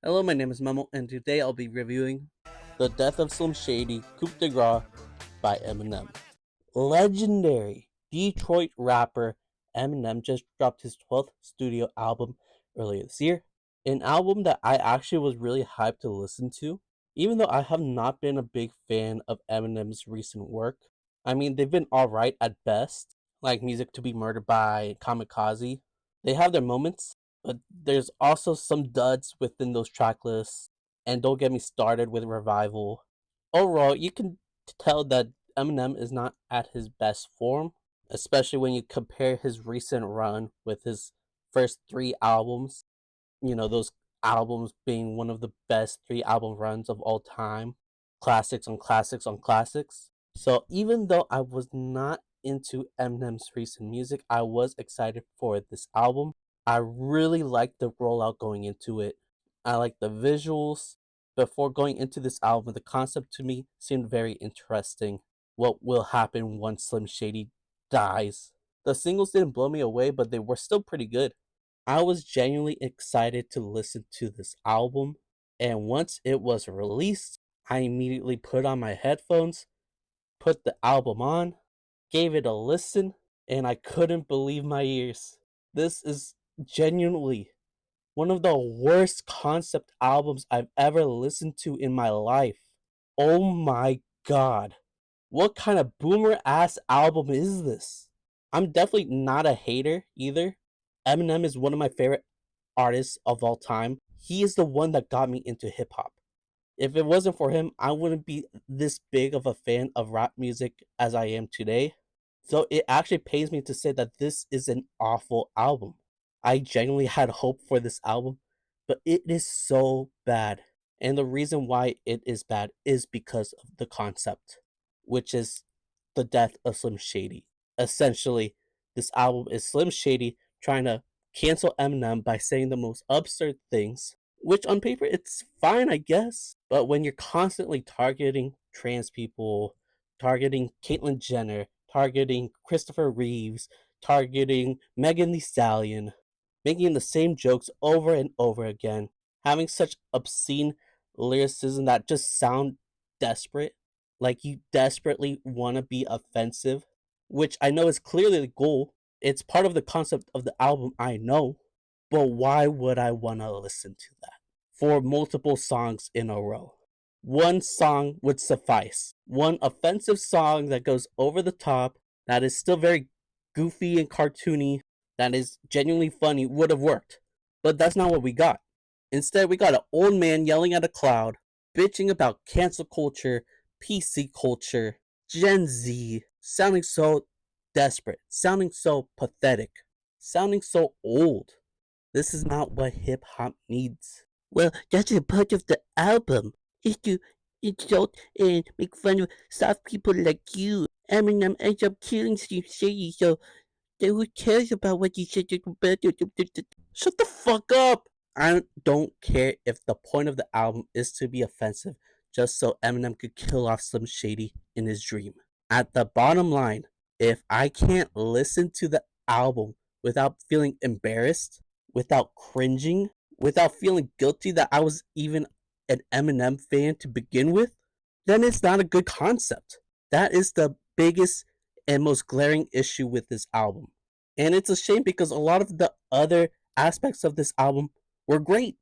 Hello, my name is Memo, and today I'll be reviewing The Death of Slim Shady, Coup De Grâce by Eminem. Legendary Detroit rapper Eminem just dropped his 12th studio album earlier this year. An album that I actually was really hyped to listen to, even though I have not been a big fan of Eminem's recent work. I mean, they've been alright at best, like Music to Be Murdered by Kamikaze. They have their moments, but there's also some duds within those track lists. And don't get me started with Revival. Overall, you can tell that Eminem is not at his best form, especially when you compare his recent run with his first three albums. You know, those albums being one of the best three album runs of all time. Classics on classics on classics. So even though I was not into Eminem's recent music, I was excited for this album. I really liked the rollout going into it. I liked the visuals. Before going into this album, the concept to me seemed very interesting. What will happen once Slim Shady dies? The singles didn't blow me away, but they were still pretty good. I was genuinely excited to listen to this album, and once it was released, I immediately put on my headphones, put the album on, gave it a listen, and I couldn't believe my ears. This is genuinely one of the worst concept albums I've ever listened to in my life. Oh my god. What kind of boomer ass album is this? I'm definitely not a hater either. Eminem is one of my favorite artists of all time. He is the one that got me into hip hop. If it wasn't for him, I wouldn't be this big of a fan of rap music as I am today. So it actually pains me to say that this is an awful album. I genuinely had hope for this album, but it is so bad. And the reason why it is bad is because of the concept, which is the death of Slim Shady. Essentially, this album is Slim Shady trying to cancel Eminem by saying the most absurd things, which on paper it's fine, I guess. But when you're constantly targeting trans people, targeting Caitlyn Jenner, targeting Christopher Reeves, targeting Megan Thee Stallion, making the same jokes over and over again, having such obscene lyricism that just sound desperate, like you desperately want to be offensive, which I know is clearly the goal. It's part of the concept of the album, I know, but why would I want to listen to that for multiple songs in a row? One song would suffice. One offensive song that goes over the top, that is still very goofy and cartoony, that is genuinely funny, would have worked. But that's not what we got. Instead, we got an old man yelling at a cloud, bitching about cancel culture, PC culture, Gen Z, sounding so desperate, sounding so pathetic, sounding so old. This is not what hip hop needs. Well, that's a part of the album, is to insult and make fun of soft people like you. Eminem ends up killing Steve Shady, so who cares about what you said? Shut the fuck up! I don't care if the point of the album is to be offensive, just so Eminem could kill off Slim Shady in his dream. At the bottom line, if I can't listen to the album without feeling embarrassed, without cringing, without feeling guilty that I was even an Eminem fan to begin with, then it's not a good concept. That is the biggest and most glaring issue with this album. And it's a shame because a lot of the other aspects of this album were great.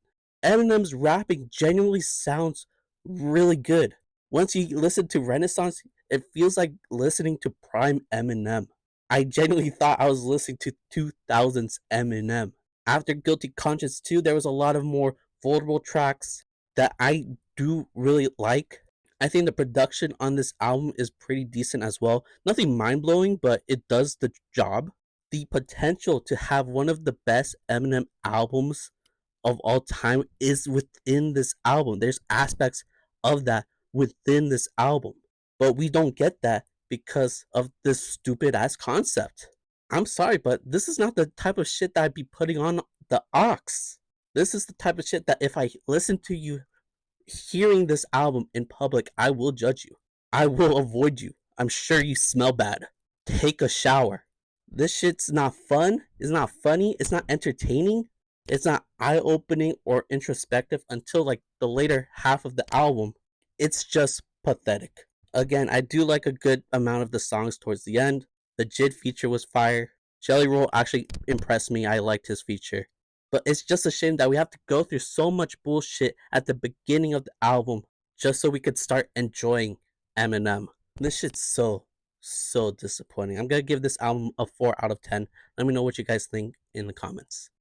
Eminem's rapping genuinely sounds really good. Once you listen to Renaissance, it feels like listening to prime Eminem. I genuinely thought I was listening to 2000s Eminem. After Guilty Conscience 2, there was a lot of more vulnerable tracks that I do really like. I think the production on this album is pretty decent as well. Nothing mind blowing, but it does the job. The potential to have one of the best Eminem albums of all time is within this album. There's aspects of that within this album, but we don't get that because of this stupid ass concept. I'm sorry, but this is not the type of shit that I'd be putting on the aux. This is the type of shit that if I listen to you hearing this album in public, I will judge you. I will avoid you. I'm sure you smell bad. Take a shower. This shit's not fun. It's not funny. It's not entertaining. It's not eye-opening or introspective until like the later half of the album. It's just pathetic. Again, I do like a good amount of the songs towards the end. The Jid feature was fire. Jelly Roll actually impressed me. I liked his feature. But it's just a shame that we have to go through so much bullshit at the beginning of the album just so we could start enjoying Eminem. This shit's so disappointing. I'm gonna give this album a 4 out of 10. Let me know what you guys think in the comments.